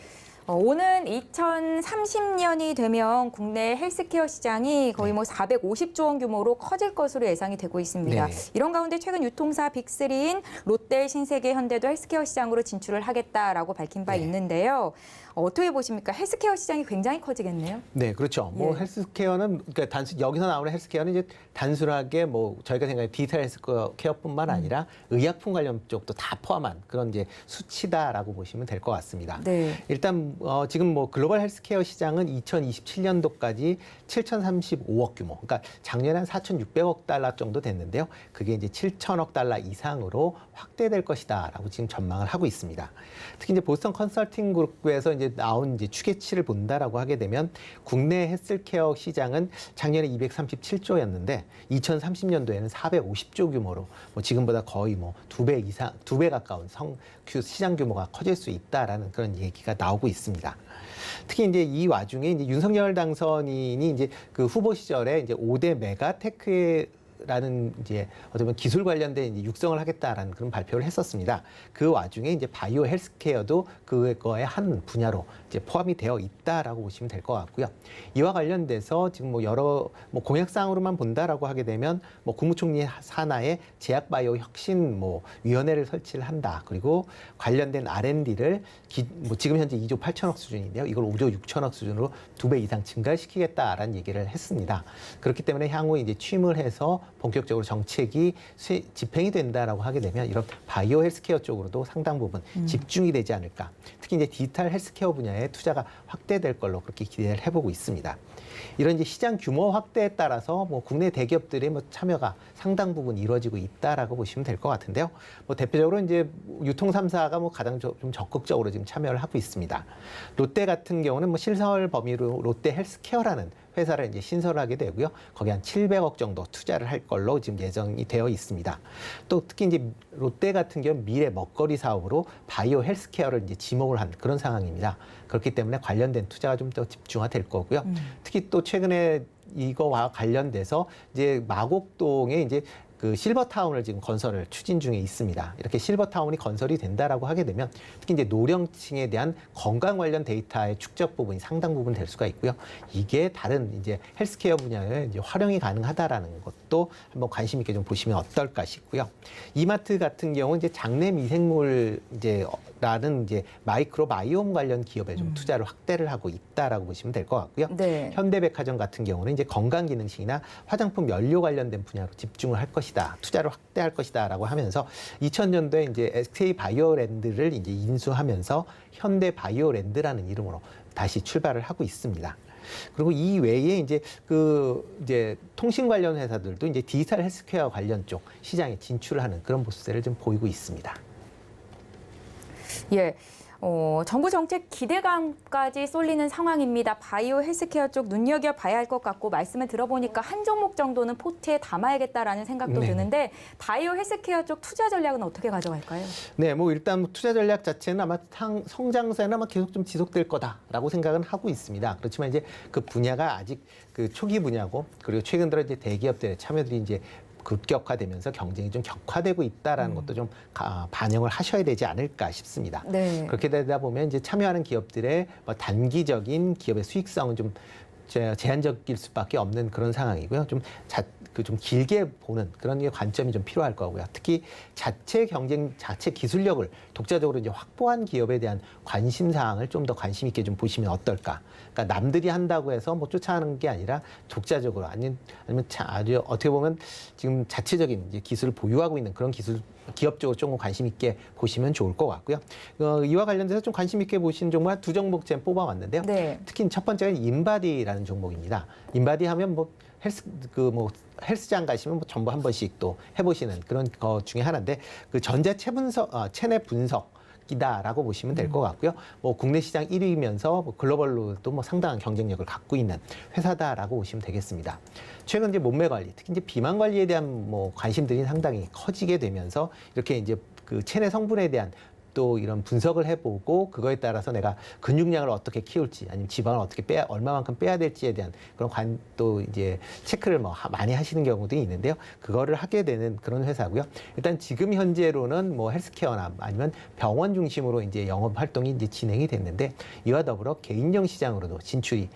오는 2030년이 되면 국내 헬스케어 시장이 거의 뭐 450조 원 규모로 커질 것으로 예상이 되고 있습니다. 네. 이런 가운데 최근 유통사 빅3인 롯데, 신세계, 현대도 헬스케어 시장으로 진출을 하겠다라고 밝힌 바 네. 있는데요. 어떻게 보십니까? 헬스케어 시장이 굉장히 커지겠네요. 네, 그렇죠. 뭐 예. 헬스케어는 그러니까 여기서 나오는 헬스케어는 이제 단순하게 뭐 저희가 생각하는 디지털 헬스케어뿐만 아니라 의약품 관련 쪽도 다 포함한 그런 이제 수치다라고 보시면 될 것 같습니다. 네. 일단 지금 뭐 글로벌 헬스케어 시장은 2027년도까지 7,035억 규모, 그러니까 작년에 한 4,600억 달러 정도 됐는데요. 그게 이제 7,000억 달러 이상으로 확대될 것이다라고 지금 전망을 하고 있습니다. 특히 이제 보스턴 컨설팅 그룹에서 이제 나온 이제 추계치를 본다라고 하게 되면 국내 헬스케어 시장은 작년에 237조였는데 2030년도에는 450조 규모로 뭐 지금보다 거의 뭐 2배 가까운 시장 규모가 커질 수 있다라는 그런 얘기가 나오고 있습니다. 특히 이제 이 와중에 이제 윤석열 당선인이 이제 그 후보 시절에 이제 5대 메가테크라는 이제 어떻게 보면 기술 관련된 이제 육성을 하겠다라는 그런 발표를 했었습니다. 그 와중에 이제 바이오 헬스케어도 그거의 한 분야로 이제 포함이 되어 있다라고 보시면 될 것 같고요. 이와 관련돼서 지금 뭐 여러 뭐 공약사항으로만 본다라고 하게 되면 뭐 국무총리 산하에 제약바이오 혁신 뭐 위원회를 설치를 한다. 그리고 관련된 R&D를 뭐 지금 현재 2조 8천억 수준인데요. 이걸 5조 6천억 수준으로 2배 이상 증가시키겠다라는 얘기를 했습니다. 그렇기 때문에 향후 이제 취임을 해서 본격적으로 정책이 집행이 된다라고 하게 되면 이런 바이오 헬스케어 쪽으로도 상당 부분 집중이 되지 않을까. 특히 이제 디지털 헬스케어 분야에 투자가 확대될 걸로 그렇게 기대를 해보고 있습니다. 이런 이제 시장 규모 확대에 따라서 뭐 국내 대기업들의 뭐 참여가 상당 부분 이루어지고 있다라고 보시면 될 것 같은데요. 뭐 대표적으로 이제 유통 3사가 뭐 가장 좀 적극적으로 지금 참여를 하고 있습니다. 롯데 같은 경우는 뭐 실설 범위로 롯데 헬스케어라는 회사를 이제 신설하게 되고요. 거기 한 700억 정도 투자를 할 걸로 지금 예정이 되어 있습니다. 또 특히 이제 롯데 같은 경우 미래 먹거리 사업으로 바이오 헬스케어를 이제 지목을 한 그런 상황입니다. 그렇기 때문에 관련된 투자가 좀 더 집중화될 거고요. 특히 또 최근에 이거와 관련돼서 이제 마곡동에 이제 그 실버타운을 지금 건설을 추진 중에 있습니다. 이렇게 실버타운이 건설이 된다라고 하게 되면 특히 이제 노령층에 대한 건강 관련 데이터의 축적 부분이 상당 부분 될 수가 있고요. 이게 다른 이제 헬스케어 분야에 이제 활용이 가능하다라는 것도 한번 관심 있게 좀 보시면 어떨까 싶고요. 이마트 같은 경우 이제 장내 미생물 라는 이제 마이크로바이옴 관련 기업에 좀 투자를 확대를 하고 있다라고 보시면 될 것 같고요. 네. 현대백화점 같은 경우는 이제 건강기능식이나 화장품 연료 관련된 분야로 집중을 할 것이다, 투자를 확대할 것이다라고 하면서 2000년도에 이제 SK 바이오랜드를 이제 인수하면서 현대바이오랜드라는 이름으로 다시 출발을 하고 있습니다. 그리고 이 외에 이제 이제 통신 관련 회사들도 이제 디지털 헬스케어 관련 쪽 시장에 진출을 하는 그런 모습들을 좀 보이고 있습니다. 예. 정부 정책 기대감까지 쏠리는 상황입니다. 바이오 헬스케어 쪽 눈여겨봐야 할 것 같고 말씀을 들어보니까 한 종목 정도는 포트에 담아야겠다라는 생각도 드는데 바이오 헬스케어 쪽 투자 전략은 어떻게 가져갈까요? 네, 뭐 일단 투자 전략 자체는 아마 성장세는 아마 계속 좀 지속될 거다라고 생각은 하고 있습니다. 그렇지만 이제 그 분야가 아직 그 초기 분야고 그리고 최근 들어 이제 대기업들의 참여들이 이제 급격화되면서 경쟁이 좀 격화되고 있다라는 것도 좀 반영을 하셔야 되지 않을까 싶습니다. 네. 그렇게 되다 보면 이제 참여하는 기업들의 뭐 단기적인 기업의 수익성은 좀 제한적일 수밖에 없는 그런 상황이고요. 좀 길게 보는 그런 게 관점이 좀 필요할 거고요. 특히 자체 기술력을 독자적으로 이제 확보한 기업에 대한 관심 사항을 좀 더 관심 있게 좀 보시면 어떨까. 그러니까 남들이 한다고 해서 뭐 쫓아가는 게 아니라 독자적으로 아니면 아주 어떻게 보면 지금 자체적인 이제 기술을 보유하고 있는 그런 기업 쪽으로 조금 관심 있게 보시면 좋을 것 같고요. 이와 관련돼서 좀 관심 있게 보신 종목 한 두 종목 제가 뽑아왔는데요. 네. 특히 첫 번째는 인바디라는 종목입니다. 인바디 하면 뭐 헬스장 가시면 뭐 전부 한 번씩 또 해보시는 그런 거 중에 하나인데 그 전자체 체내 분석이다라고 보시면 될 것 같고요. 뭐 국내 시장 1위이면서 뭐 글로벌로도 뭐 상당한 경쟁력을 갖고 있는 회사다라고 보시면 되겠습니다. 최근 이제 몸매 관리, 특히 이제 비만 관리에 대한 뭐 관심들이 상당히 커지게 되면서 이렇게 이제 그 체내 성분에 대한 또 이런 분석을 해보고 그거에 따라서 내가 근육량을 어떻게 키울지 아니면 지방을 어떻게 얼마만큼 빼야 될지에 대한 그런 또 이제 체크를 뭐 많이 하시는 경우도 있는데요. 그거를 하게 되는 그런 회사고요. 일단 지금 현재로는 뭐 헬스케어나 아니면 병원 중심으로 이제 영업 활동이 이제 진행이 됐는데 이와 더불어 개인형 시장으로도 진출을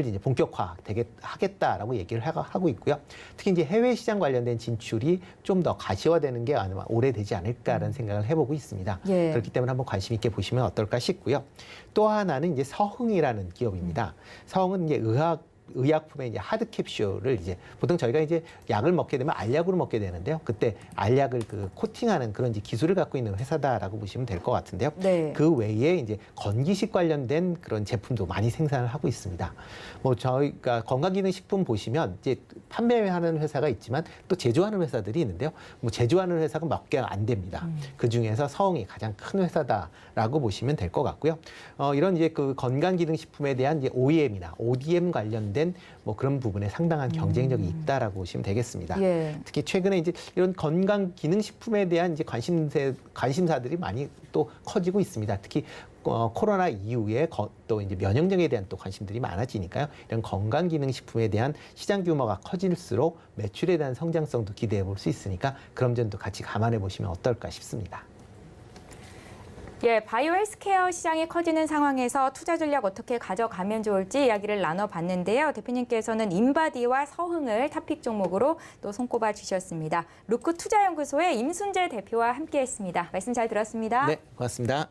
이제 본격화 하겠다라고 얘기를 하고 있고요. 특히 이제 해외 시장 관련된 진출이 좀 더 가시화되는 게 아마 오래되지 않을까라는 생각을 해보고 있습니다. 예. 그렇기 때문에 한번 관심 있게 보시면 어떨까 싶고요. 또 하나는 이제 서흥이라는 기업입니다. 서흥은 이제 의학 의약품의 이제 하드 캡슐을 이제 보통 저희가 이제 약을 먹게 되면 알약으로 먹게 되는데요. 그때 알약을 그 코팅하는 그런 이제 기술을 갖고 있는 회사다라고 보시면 될 것 같은데요. 네. 그 외에 이제 건기식 관련된 그런 제품도 많이 생산을 하고 있습니다. 뭐 저희가 건강기능식품 보시면 이제 판매하는 회사가 있지만 또 제조하는 회사들이 있는데요. 뭐 제조하는 회사가 몇 개가 안 됩니다. 그 중에서 서흥이 가장 큰 회사다라고 보시면 될 것 같고요. 이런 이제 그 건강기능식품에 대한 이제 OEM이나 ODM 관련된 뭐 그런 부분에 상당한 경쟁력이 있다라고 보시면 되겠습니다. 예. 특히 최근에 이제 이런 건강기능식품에 대한 이제 관심사들이 많이 또 커지고 있습니다. 특히 코로나 이후에 또 이제 면역력에 대한 또 관심들이 많아지니까요. 이런 건강기능식품에 대한 시장 규모가 커질수록 매출에 대한 성장성도 기대해 볼 수 있으니까 그런 점도 같이 감안해 보시면 어떨까 싶습니다. 예, 바이오 헬스케어 시장이 커지는 상황에서 투자 전략 어떻게 가져가면 좋을지 이야기를 나눠봤는데요. 대표님께서는 인바디와 서흥을 탑픽 종목으로 또 손꼽아 주셨습니다. 루크 투자연구소의 임순재 대표와 함께했습니다. 말씀 잘 들었습니다. 네, 고맙습니다.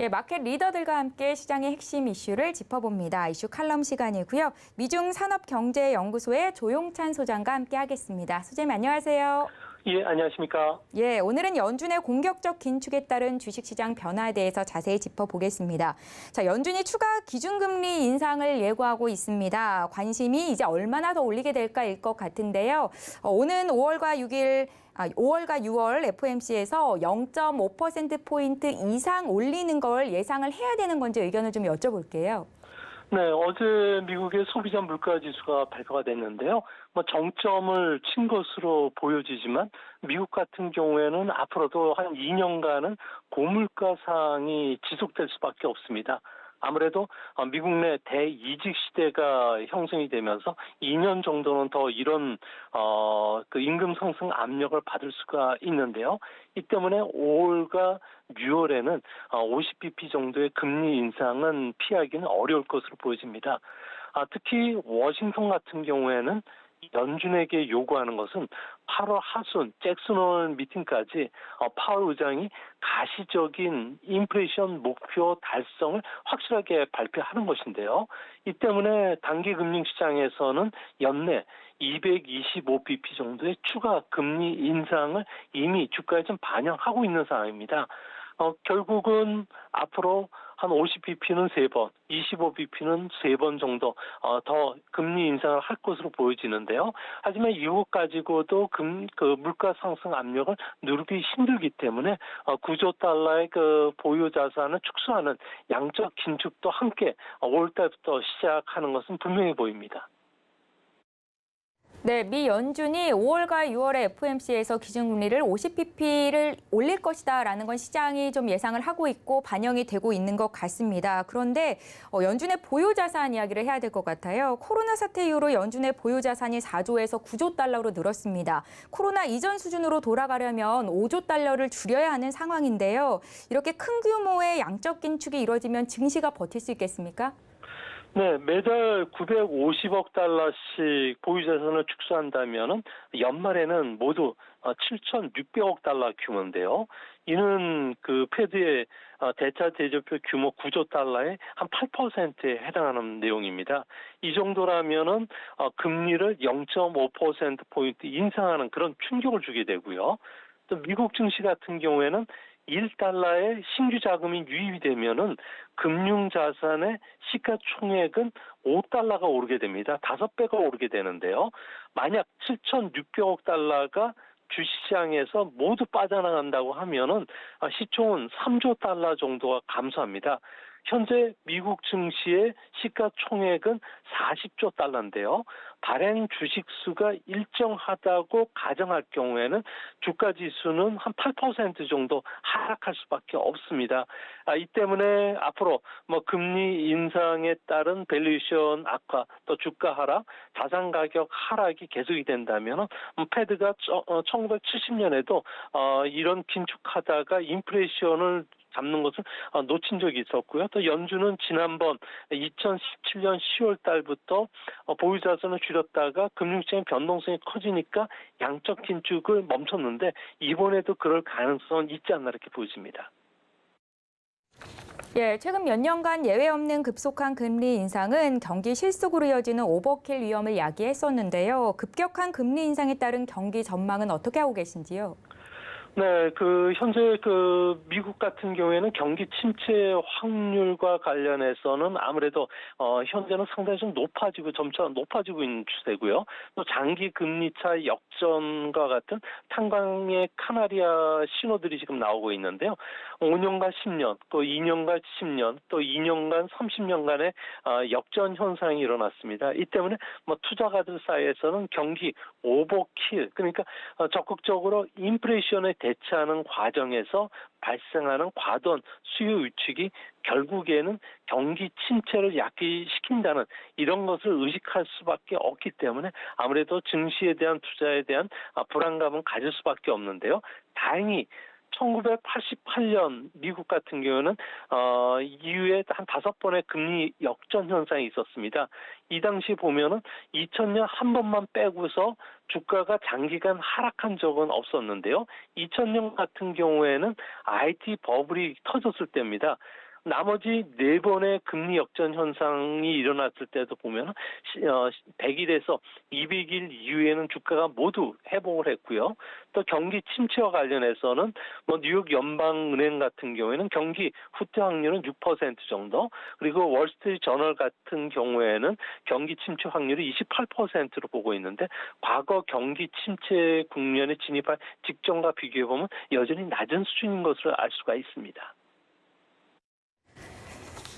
예, 마켓 리더들과 함께 시장의 핵심 이슈를 짚어봅니다. 이슈 칼럼 시간이고요. 미중 산업경제연구소의 조용찬 소장과 함께하겠습니다. 소장님 안녕하세요. 예, 안녕하십니까. 예, 오늘은 연준의 공격적 긴축에 따른 주식시장 변화에 대해서 자세히 짚어보겠습니다. 자, 연준이 추가 기준금리 인상을 예고하고 있습니다. 관심이 이제 얼마나 더 올리게 될까일 것 같은데요. 오는 5월과 6월 FOMC에서 0.5%포인트 이상 올리는 걸 예상을 해야 되는 건지 의견을 좀 여쭤볼게요. 네, 어제 미국의 소비자 물가 지수가 발표가 됐는데요. 뭐 정점을 친 것으로 보여지지만 미국 같은 경우에는 앞으로도 한 2년간은 고물가 상황이 지속될 수밖에 없습니다. 아무래도 미국 내 대이직 시대가 형성이 되면서 2년 정도는 더 이런 그 임금 상승 압력을 받을 수가 있는데요. 이 때문에 5월과 6월에는 50bp 정도의 금리 인상은 피하기는 어려울 것으로 보여집니다. 특히 워싱턴 같은 경우에는 연준에게 요구하는 것은 8월 하순 잭슨홀 미팅까지 파월 의장이 가시적인 인플레이션 목표 달성을 확실하게 발표하는 것인데요. 이 때문에 단기 금융시장에서는 연내 225bp 정도의 추가 금리 인상을 이미 주가에 좀 반영하고 있는 상황입니다. 결국은 앞으로 한 50bp는 3번, 25bp는 3번 정도 더 금리 인상을 할 것으로 보여지는데요. 하지만 이거 가지고도 그 물가 상승 압력을 누르기 힘들기 때문에 9조 달러의 그 보유 자산을 축소하는 양적 긴축도 함께 5월 달부터 시작하는 것은 분명해 보입니다. 네, 미 연준이 5월과 6월에 FOMC에서 기준금리를 50bp를 올릴 것이다라는 건 시장이 좀 예상을 하고 있고 반영이 되고 있는 것 같습니다. 그런데 연준의 보유자산 이야기를 해야 될 것 같아요. 코로나 사태 이후로 연준의 보유자산이 4조에서 9조 달러로 늘었습니다. 코로나 이전 수준으로 돌아가려면 5조 달러를 줄여야 하는 상황인데요. 이렇게 큰 규모의 양적 긴축이 이루어지면 증시가 버틸 수 있겠습니까? 네, 매달 950억 달러씩 보유자산을 축소한다면은 연말에는 모두 7,600억 달러 규모인데요. 이는 그 페드의 대차 대조표 규모 9조 달러의 한 8%에 해당하는 내용입니다. 이 정도라면은 금리를 0.5%포인트 인상하는 그런 충격을 주게 되고요. 또 미국 증시 같은 경우에는 1달러의 신규 자금이 유입이 되면은 금융자산의 시가총액은 5달러가 오르게 됩니다. 5배가 오르게 되는데요. 만약 7,600억 달러가 주시장에서 모두 빠져나간다고 하면은 시총은 3조 달러 정도가 감소합니다. 현재 미국 증시의 시가총액은 40조 달러인데요. 발행 주식수가 일정하다고 가정할 경우에는 주가 지수는 한 8% 정도 하락할 수밖에 없습니다. 이 때문에 앞으로 금리 인상에 따른 밸류에이션 악화, 또 주가 하락, 자산 가격 하락이 계속이 된다면 패드가 1970년에도 이런 긴축하다가 인플레이션을 잡는 것을 놓친 적이 있었고요. 또 연준은 지난번 2017년 10월 달부터 보유자산을 줄였다가 금융시장의 변동성이 커지니까 양적 긴축을 멈췄는데 이번에도 그럴 가능성은 있지 않나 이렇게 보여집니다. 예, 최근 몇 년간 예외 없는 급속한 금리 인상은 경기 실속으로 이어지는 오버킬 위험을 야기했었는데요. 급격한 금리 인상에 따른 경기 전망은 어떻게 하고 계신지요? 네, 현재 미국 같은 경우에는 경기 침체 확률과 관련해서는 아무래도 현재는 상당히 좀 점차 높아지고 있는 추세고요. 또 장기 금리 차 역전과 같은 탄광의 카나리아 신호들이 지금 나오고 있는데요. 5년간 10년, 또 2년간 10년, 또 2년간 30년간의 역전 현상이 일어났습니다. 이 때문에 투자가들 사이에서는 경기 오버킬, 그러니까 적극적으로 인플레이션에 대처하는 과정에서 발생하는 과도한 수요 위축이 결국에는 경기 침체를 야기시킨다는 이런 것을 의식할 수밖에 없기 때문에 아무래도 증시에 대한 투자에 대한 불안감은 가질 수밖에 없는데요. 다행히 1988년 미국 같은 경우는 이후에 한 5번의 금리 역전 현상이 있었습니다. 이 당시 보면은 2000년 한 번만 빼고서 주가가 장기간 하락한 적은 없었는데요. 2000년 같은 경우에는 IT 버블이 터졌을 때입니다. 나머지 4번의 금리 역전 현상이 일어났을 때도 보면 100일에서 200일 이후에는 주가가 모두 회복을 했고요. 또 경기 침체와 관련해서는 뉴욕 연방은행 같은 경우에는 경기 후퇴 확률은 6% 정도, 그리고 월스트리트 저널 같은 경우에는 경기 침체 확률이 28%로 보고 있는데 과거 경기 침체 국면에 진입할 직전과 비교해 보면 여전히 낮은 수준인 것을 알 수가 있습니다.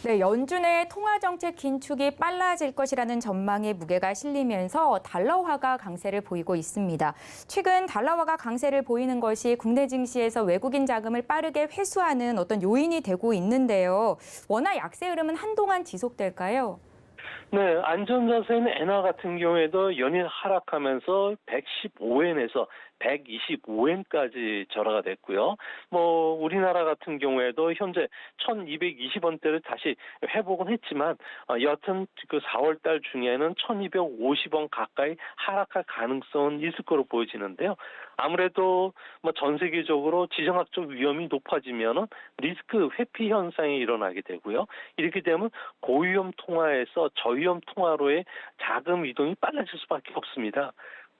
네, 연준의 통화정책 긴축이 빨라질 것이라는 전망에 무게가 실리면서 달러화가 강세를 보이고 있습니다. 최근 달러화가 강세를 보이는 것이 국내 증시에서 외국인 자금을 빠르게 회수하는 어떤 요인이 되고 있는데요. 원화 약세 흐름은 한동안 지속될까요? 네, 안전자세인 엔화 같은 경우에도 연일 하락하면서 115엔에서 125엔까지 절하가 됐고요. 우리나라 같은 경우에도 현재 1220원대를 다시 회복은 했지만 여튼 4월 달 중에는 1250원 가까이 하락할 가능성은 있을 거로 보여지는데요. 아무래도 전 세계적으로 지정학적 위험이 높아지면은 리스크 회피 현상이 일어나게 되고요. 이렇게 되면 고위험 통화에서 저위험 통화로의 자금 이동이 빨라질 수밖에 없습니다.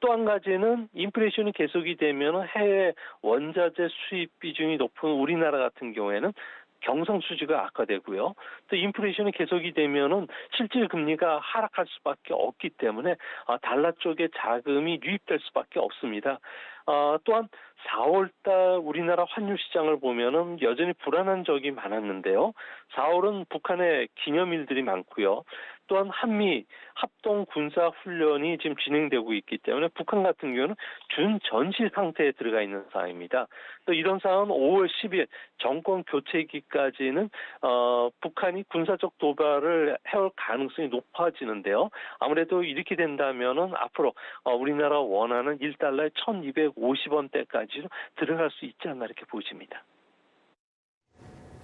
또 한 가지는 인플레이션이 계속이 되면 해외 원자재 수입 비중이 높은 우리나라 같은 경우에는 경상수지가 악화되고요. 또 인플레이션이 계속이 되면은 실질 금리가 하락할 수밖에 없기 때문에 달러 쪽에 자금이 유입될 수밖에 없습니다. 또한 4월달 우리나라 환율 시장을 보면은 여전히 불안한 적이 많았는데요. 4월은 북한의 기념일들이 많고요. 또한 한미 합동 군사 훈련이 지금 진행되고 있기 때문에 북한 같은 경우는 준전시 상태에 들어가 있는 상황입니다. 또 이런 상황은 5월 10일 정권 교체기까지는 북한이 군사적 도발을 해올 가능성이 높아지는데요. 아무래도 이렇게 된다면은 앞으로 우리나라 원화는 1달러에 1,250원대까지 들어갈 수 있지 않나 이렇게 보여집니다.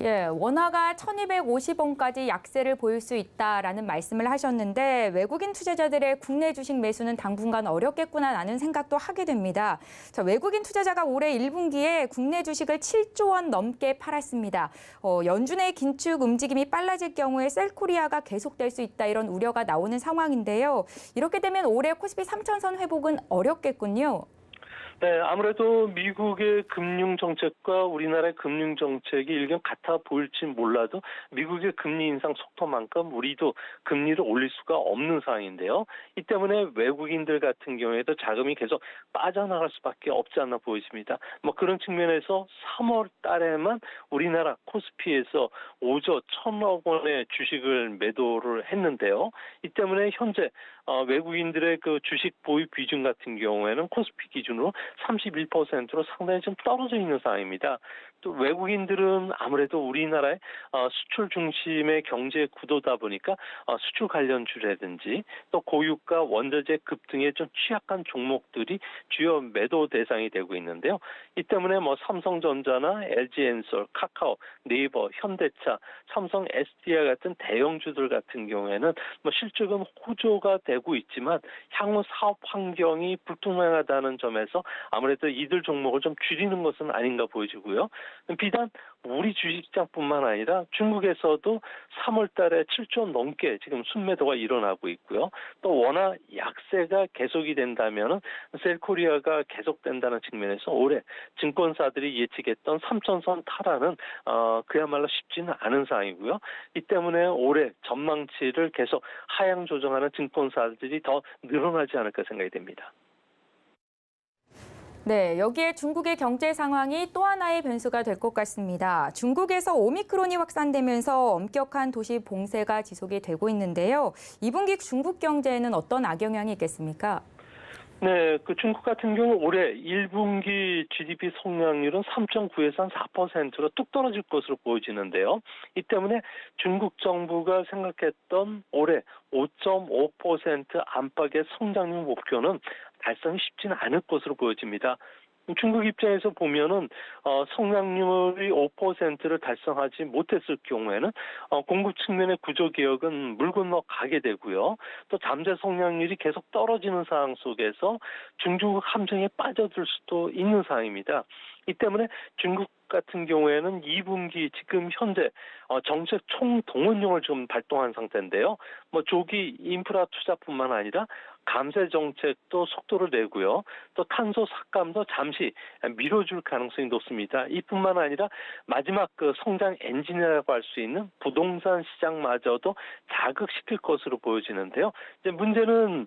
예, 원화가 1250원까지 약세를 보일 수 있다라는 말씀을 하셨는데 외국인 투자자들의 국내 주식 매수는 당분간 어렵겠구나라는 생각도 하게 됩니다. 자, 외국인 투자자가 올해 1분기에 국내 주식을 7조 원 넘게 팔았습니다. 연준의 긴축 움직임이 빨라질 경우에 셀코리아가 계속될 수 있다 이런 우려가 나오는 상황인데요. 이렇게 되면 올해 코스피 3000선 회복은 어렵겠군요. 네, 아무래도 미국의 금융 정책과 우리나라의 금융 정책이 일견 같아 보일지 몰라도 미국의 금리 인상 속도만큼 우리도 금리를 올릴 수가 없는 상황인데요. 이 때문에 외국인들 같은 경우에도 자금이 계속 빠져나갈 수밖에 없지 않나 보여집니다. 뭐 그런 측면에서 3월 달에만 우리나라 코스피에서 5조 1천억 원의 주식을 매도를 했는데요. 이 때문에 현재 외국인들의 그 주식 보유 비중 같은 경우에는 코스피 기준으로 31%로 상당히 좀 떨어져 있는 상황입니다. 또 외국인들은 아무래도 우리나라의 수출 중심의 경제 구도다 보니까 수출 관련주라든지 또 고유가 원자재 급등에 좀 취약한 종목들이 주요 매도 대상이 되고 있는데요. 이 때문에 뭐 삼성전자나 LG엔솔, 카카오, 네이버, 현대차, 삼성 SDI 같은 대형주들 같은 경우에는 뭐 실적은 호조가 되고 있지만 향후 사업 환경이 불투명하다는 점에서 아무래도 이들 종목을 좀 줄이는 것은 아닌가 보여지고요. 비단 우리 주식시장뿐만 아니라 중국에서도 3월 달에 7조 넘게 지금 순매도가 일어나고 있고요. 또 워낙 약세가 계속이 된다면 셀코리아가 계속된다는 측면에서 올해 증권사들이 예측했던 3천선 탈환은 그야말로 쉽지는 않은 상황이고요. 이 때문에 올해 전망치를 계속 하향 조정하는 증권사들이 더 늘어나지 않을까 생각이 됩니다. 네, 여기에 중국의 경제 상황이 또 하나의 변수가 될 것 같습니다. 중국에서 오미크론이 확산되면서 엄격한 도시 봉쇄가 지속이 되고 있는데요. 2분기 중국 경제에는 어떤 악영향이 있겠습니까? 네, 그 중국 같은 경우 올해 1분기 GDP 성장률은 3.9에서 4%로 뚝 떨어질 것으로 보여지는데요. 이 때문에 중국 정부가 생각했던 올해 5.5% 안팎의 성장률 목표는 달성이 쉽지는 않을 것으로 보여집니다. 중국 입장에서 보면은 성장률이 5%를 달성하지 못했을 경우에는 공급 측면의 구조 개혁은 물 건너 가게 되고요. 또 잠재 성장률이 계속 떨어지는 상황 속에서 중국 함정에 빠져들 수도 있는 상황입니다. 이 때문에 중국 같은 경우에는 2분기 지금 현재 정책 총동원령을 좀 발동한 상태인데요. 뭐 조기 인프라 투자뿐만 아니라 감세 정책도 속도를 내고요. 또 탄소 삭감도 잠시 미뤄줄 가능성이 높습니다. 이뿐만 아니라 마지막 그 성장 엔진이라고 할 수 있는 부동산 시장마저도 자극시킬 것으로 보여지는데요. 이제 문제는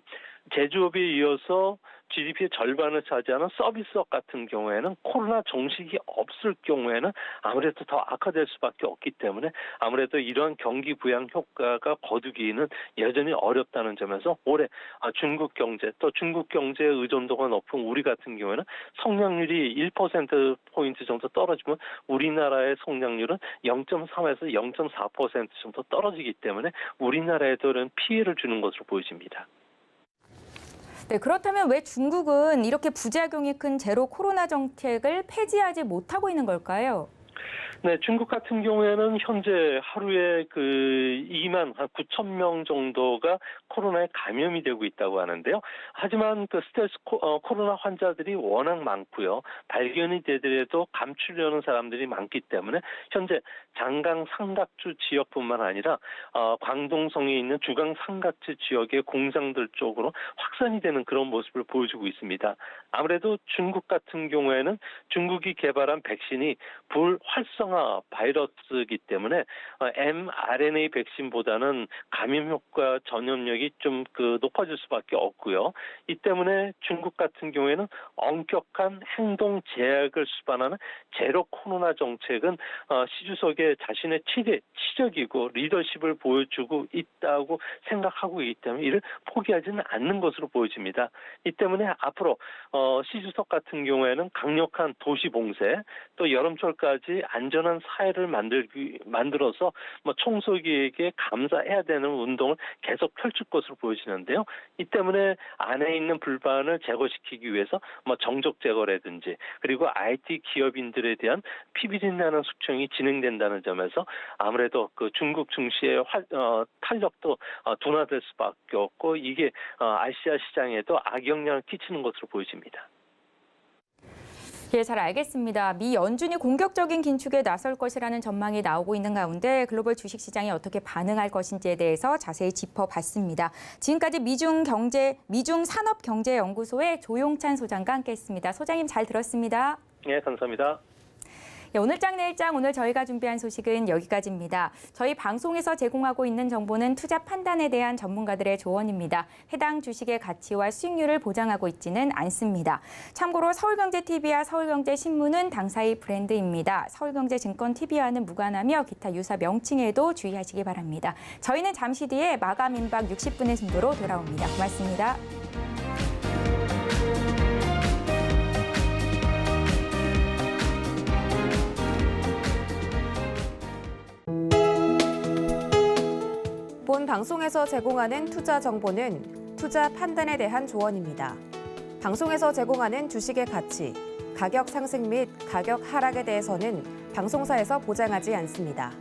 제조업에 이어서 GDP의 절반을 차지하는 서비스업 같은 경우에는 코로나 종식이 없을 경우에는 아무래도 더 악화될 수밖에 없기 때문에 아무래도 이러한 경기 부양 효과가 거두기는 여전히 어렵다는 점에서 올해 중국 경제 또 중국 경제의 의존도가 높은 우리 같은 경우에는 성장률이 1%포인트 정도 떨어지면 우리나라의 성장률은 0.3에서 0.4% 정도 떨어지기 때문에 우리나라에도 이런 피해를 주는 것으로 보여집니다. 네, 그렇다면 왜 중국은 이렇게 부작용이 큰 제로 코로나 정책을 폐지하지 못하고 있는 걸까요? 네, 중국 같은 경우에는 현재 하루에 그 2만 9천 명 정도가 코로나에 감염이 되고 있다고 하는데요. 하지만 그 스텔스 코로나 환자들이 워낙 많고요. 발견이 되더라도 감추려는 사람들이 많기 때문에 현재 장강 삼각주 지역뿐만 아니라 광동성에 있는 주강 삼각지 지역의 공장들 쪽으로 확산이 되는 그런 모습을 보여주고 있습니다. 아무래도 중국 같은 경우에는 중국이 개발한 백신이 불활성화 바이러스이기 때문에 mRNA 백신보다는 감염 효과 전염력이 좀 높아질 수밖에 없고요. 이 때문에 중국 같은 경우에는 엄격한 행동 제약을 수반하는 제로 코로나 정책은 시주석의 자신의 치적이고 리더십을 보여주고 있다고 생각하고 있기 때문에 이를 포기하지는 않는 것으로 보여집니다. 이 때문에 앞으로 시주석 같은 경우에는 강력한 도시 봉쇄 또 여름철까지 안전한 사회를 만들어서 청소기에게 감사해야 되는 운동을 계속 펼칠 것으로 보여지는데요. 이 때문에 안에 있는 불만을 제거시키기 위해서 정적 제거라든지 그리고 IT 기업인들에 대한 피비린내는 숙청이 진행된다는 점에서 아무래도 그 중국 증시의 탄력도 둔화될 수밖에 없고 이게 아시아 시장에도 악영향을 끼치는 것으로 보여집니다. 예, 잘 알겠습니다. 미 연준이 공격적인 긴축에 나설 것이라는 전망이 나오고 있는 가운데 글로벌 주식시장이 어떻게 반응할 것인지에 대해서 자세히 짚어봤습니다. 지금까지 미중 산업경제연구소의 조용찬 소장과 함께했습니다. 소장님 잘 들었습니다. 네, 감사합니다. 예, 오늘장 내일장 오늘 저희가 준비한 소식은 여기까지입니다. 저희 방송에서 제공하고 있는 정보는 투자 판단에 대한 전문가들의 조언입니다. 해당 주식의 가치와 수익률을 보장하고 있지는 않습니다. 참고로 서울경제TV와 서울경제신문은 당사의 브랜드입니다. 서울경제증권TV와는 무관하며 기타 유사 명칭에도 주의하시기 바랍니다. 저희는 잠시 뒤에 마감 임박 60분의 순도로 돌아옵니다. 고맙습니다. 본 방송에서 제공하는 투자 정보는 투자 판단에 대한 조언입니다. 방송에서 제공하는 주식의 가치, 가격 상승 및 가격 하락에 대해서는 방송사에서 보장하지 않습니다.